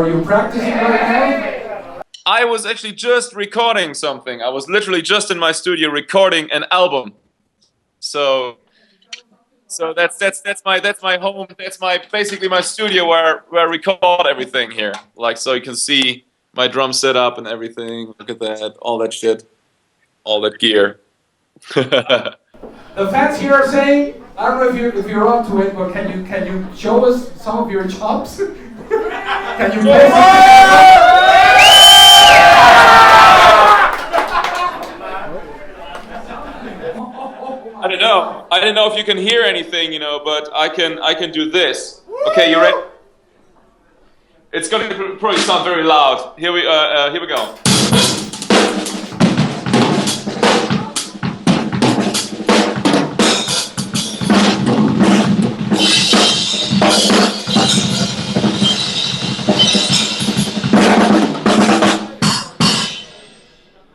Or are you practicing right now? I was actually just recording something. I was literally just in my studio recording an album. So that's my home. That's basically my studio where I record everything here. Like, so you can see my drum setup and everything. Look at that, all that shit, all that gear. The fans here are saying, I don't know if you're up to it, but can you show us some of your chops? Can you play I don't know. I don't know if you can hear anything, you know, but I can do this. Okay, you ready? It's going to probably sound very loud. Here we go.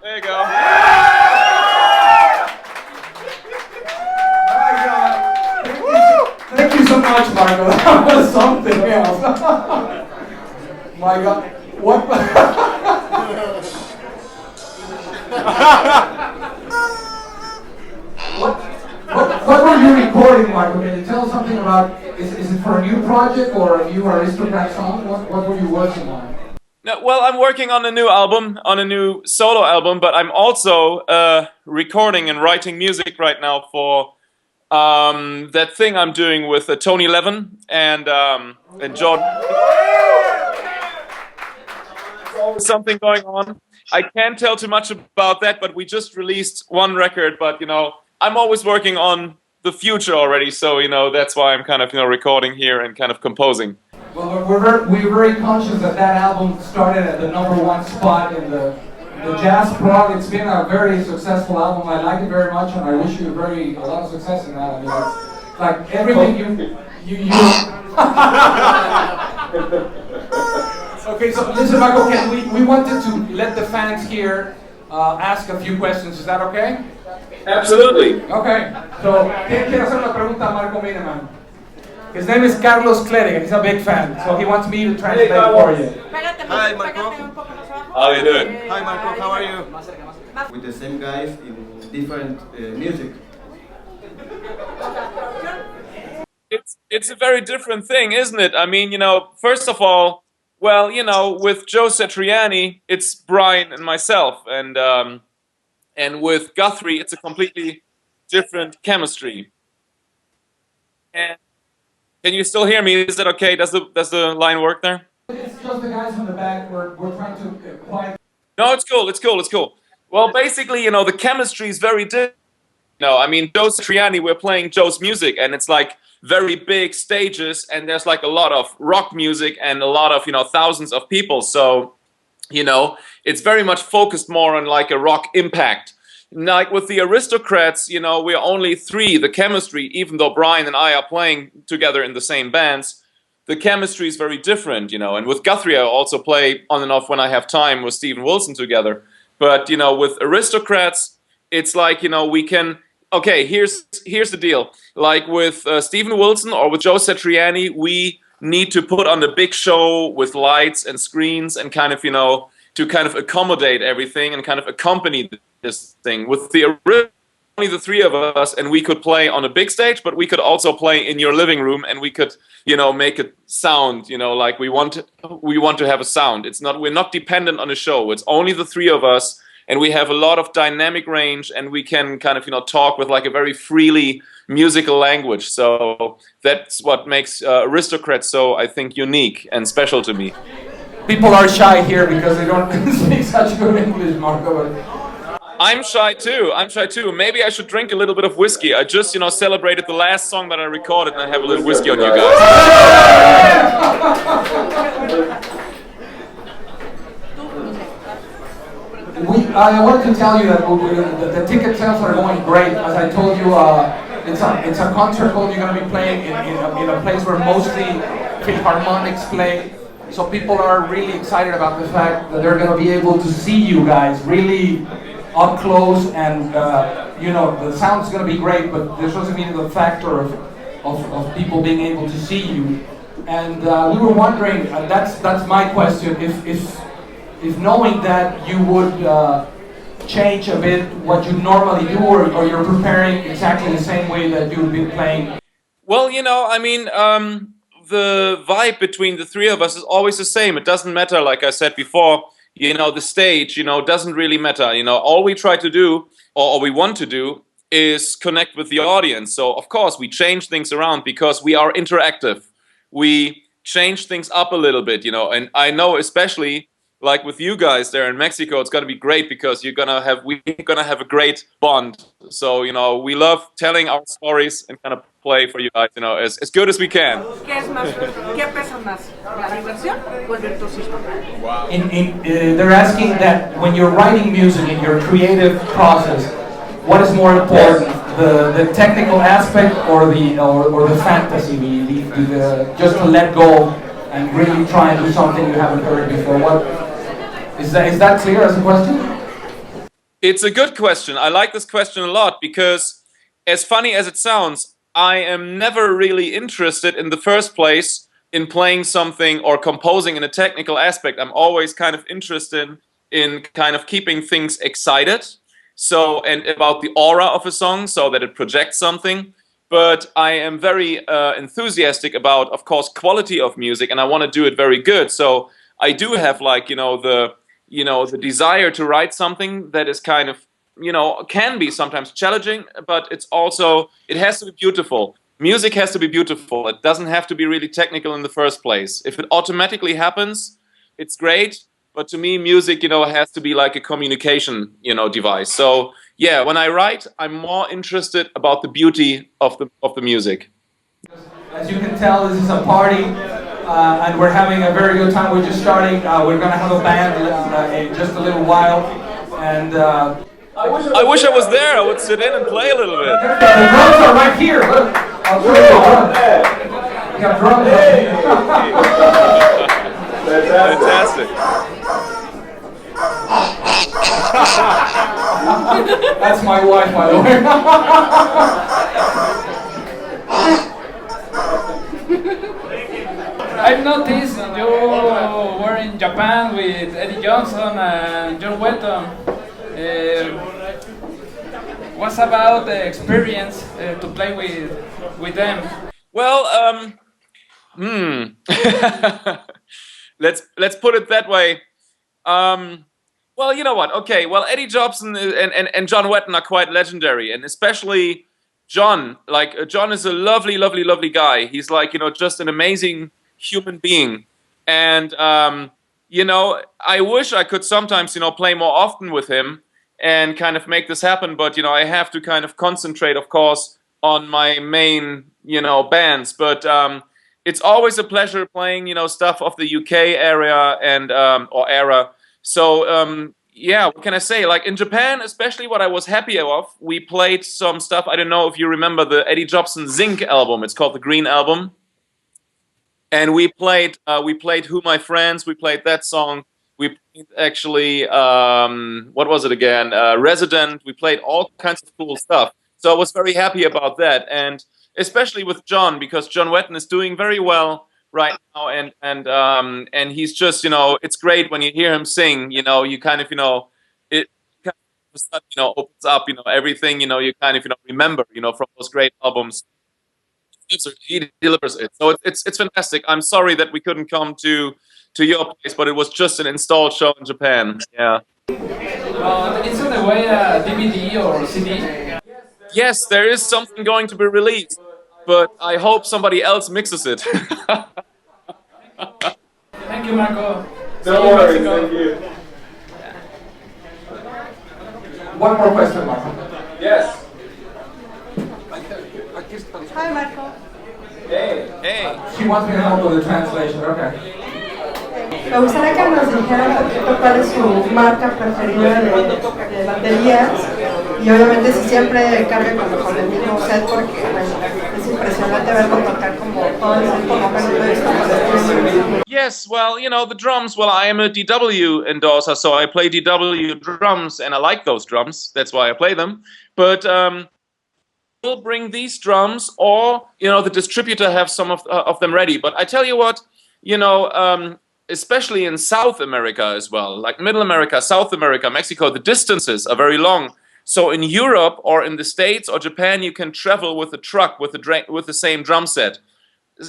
There you go. Thank you so much, Marco. That was something else. My God, what? What were you recording, Marco? Can you tell us something about? Is it for a new project or a new Aristocrat song? What were you working on? No, well, I'm working on a new album, on a new solo album, but I'm also recording and writing music right now for that thing I'm doing with Tony Levin and Jordan. Something going on. I can't tell too much about that, but we just released one record. But you know, I'm always working on the future already, so you know that's why I'm kind of recording here and kind of composing. Well, we're very conscious that album started at the #1 spot in the jazz prog. It's been a very successful album. I like it very much, and I wish you a lot of success in that. I mean, it's like everything you. Okay, so listen, Marco, we wanted to let the fans here ask a few questions. Is that okay? Absolutely. Okay, so quiere hacer una pregunta a Marco Minnemann. His name is Carlos Cleric, and he's a big fan, so he wants me to translate for you. Hi, Marco. How are you doing? Hi, Marco. How are you? With the same guys in different music. It's a very different thing, isn't it? I mean, you know, first of all, well, you know, with Joe Satriani, it's Brian and myself, and with Guthrie, it's a completely different chemistry. And can you still hear me? Is that okay? Does the line work there? It's just the guys in the back. We're trying to quiet. No, it's cool. It's cool. It's cool. Well, basically, you know, the chemistry is very different. No, I mean, Joe Satriani, we're playing Joe's music, and it's like very big stages, and there's like a lot of rock music and a lot of, you know, thousands of people. So, you know, it's very much focused more on like a rock impact. Like with the Aristocrats, you know, we're only three. The chemistry, even though Brian and I are playing together in the same bands, the chemistry is very different, you know. And with Guthrie, I also play on and off when I have time with Steven Wilson together. But, you know, with Aristocrats, it's like, you know, we can... Okay, here's the deal. Like with Steven Wilson or with Joe Satriani, we need to put on a big show with lights and screens and kind of, you know, to kind of accommodate everything and kind of accompany this thing. With the only the three of us, and we could play on a big stage, but we could also play in your living room, and we could, you know, make it sound, you know, like we want to have a sound. It's not, we're not dependent on a show. It's only the three of us, and we have a lot of dynamic range, and we can kind of, you know, talk with like a very freely musical language. So that's what makes Aristocrats so, I think, unique and special to me. People are shy here because they don't speak such good English, Marco. I'm shy too. I'm shy too. Maybe I should drink a little bit of whiskey. I just, you know, celebrated the last song that I recorded, and I have a little whiskey on you guys. I want to tell you that the ticket sales are going great. As I told you, it's a concert hall. You're going to be playing in a place where mostly Philharmonics play. So people are really excited about the fact that they're going to be able to see you guys really up close, and you know, the sound's going to be great, but there's also going to be the factor of people being able to see you. And we were wondering, that's my question, if knowing that you would change a bit what you normally do, or you're preparing exactly the same way that you've been playing? Well, you know, I mean, the vibe between the three of us is always the same. It doesn't matter, like I said before, you know, the stage, you know, doesn't really matter. You know, all we try to do, or we want to do, is connect with the audience. So, of course, we change things around because we are interactive. We change things up a little bit, you know, and I know especially like with you guys there in Mexico, it's gonna be great because we're gonna have a great bond. So, you know, we love telling our stories and kind of play for you guys, you know, as good as we can. ¿Qué pesa más? ¿La diversión o el virtuosismo? They're asking that when you're writing music in your creative process, what is more important, the technical aspect or the fantasy, just to let go and really try and do something you haven't heard before? Is that clear as a question? It's a good question. I like this question a lot because, as funny as it sounds, I am never really interested in the first place in playing something or composing in a technical aspect. I'm always kind of interested in kind of keeping things excited. So, and about the aura of a song so that it projects something. But I am very enthusiastic about, of course, quality of music, and I want to do it very good. So I do have, like, the desire to write something that is kind of, can be sometimes challenging, but it has to be beautiful. Music has to be beautiful. It doesn't have to be really technical in the first place. If it automatically happens, it's great. But to me, music, has to be like a communication, device. So yeah, when I write, I'm more interested about the beauty of the music. As you can tell, this is a party, and we're having a very good time. We're just starting. We're gonna have a band in just a little while, and I wish I was there. I would sit in and play a little bit. the drums are right here. Look, I'll show you the drums. We got drums. Fantastic. That's my wife, by the way. I've noticed you were in Japan with Eddie Johnson and John Wetton. What's about the experience to play with them? Well, let's put it that way. Well, you know what? Okay, well, Eddie Jobson and John Wetton are quite legendary, and especially John. Like, John is a lovely, lovely, lovely guy. He's like, just an amazing human being. And, I wish I could sometimes, play more often with him and kind of make this happen. But, I have to kind of concentrate, of course, on my main, bands. But it's always a pleasure playing, stuff of the UK area and or era. So, yeah, what can I say? Like, in Japan, especially, what I was happy of, we played some stuff. I don't know if you remember the Eddie Jobson Zinc album. It's called the Green Album. And we played Who My Friends. We played that song. We played actually, what was it again? Resident. We played all kinds of cool stuff. So I was very happy about that. And especially with John, because John Wetton is doing very well right now, and he's just, it's great when you hear him sing, you kind of, it kind of, opens up, everything, you kind of, remember, from those great albums. He delivers it. So it's fantastic. I'm sorry that we couldn't come to your place, but it was just an installed show in Japan. Yeah. It's on the way a DVD or CD? Yes, there is something going to be released, but I hope somebody else mixes it. Thank you, Marco. No worries, thank you. One more question, Marco. Yes. Hi, Marco. Hey. She wants me to help with the translation. Okay. Me gustaría que nos dijera un poquito cuál es su marca preferida de baterías y obviamente si siempre carga como con el mismo set porque es impresionante verlo tocar como todo el tiempo como con el. Yes, well, the drums, well, I am a DW endorser, so I play DW drums, and I like those drums. That's why I play them. But, will bring these drums, or the distributor have some of them ready. But I tell you what, especially in South America as well, like Middle America, South America, Mexico, the distances are very long. So in Europe or in the States or Japan, you can travel with a truck with the same drum set.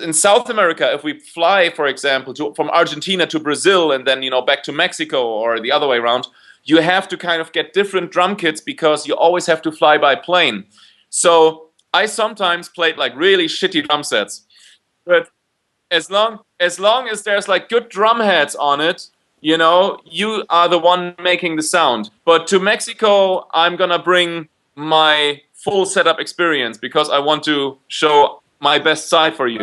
In South America, if we fly, for example, from Argentina to Brazil and then back to Mexico or the other way around, you have to kind of get different drum kits because you always have to fly by plane. So I sometimes played like really shitty drum sets, but as long as there's like good drum heads on it, you are the one making the sound. But to Mexico, I'm gonna bring my full setup experience because I want to show my best side for you.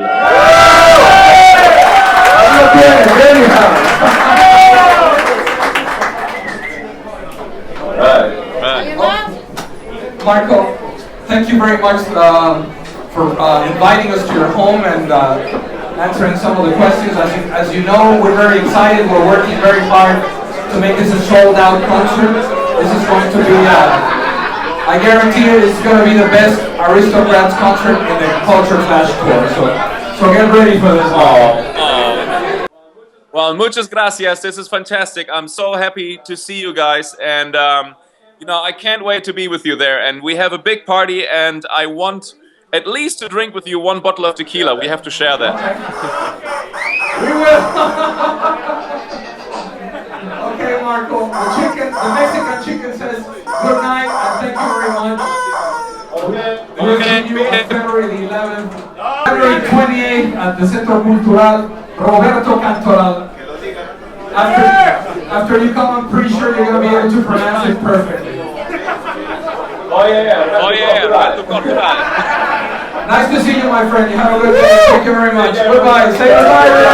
Marco, thank you very much for inviting us to your home and answering some of the questions. As you know, we're very excited. We're working very hard to make this a sold-out concert. This is going to be, I guarantee you, it's going to be the best Aristocrats concert in the Culture Clash tour. So get ready for this. Well, muchas gracias. This is fantastic. I'm so happy to see you guys, and I can't wait to be with you there. And we have a big party, and I want at least to drink with you 1 bottle of tequila. We have to share that. We will. Okay, Marco. The Mexican chicken says good night and thank you very much. We'll see you on February the 11th, February 28th at the Centro Cultural Roberto Cantoral. After you come, I'm pretty sure you're going to be able to pronounce it perfectly. Oh yeah, Roberto Cantoral. Nice to see you, my friend. You have a good day. Thank you very much. Goodbye. Say goodbye.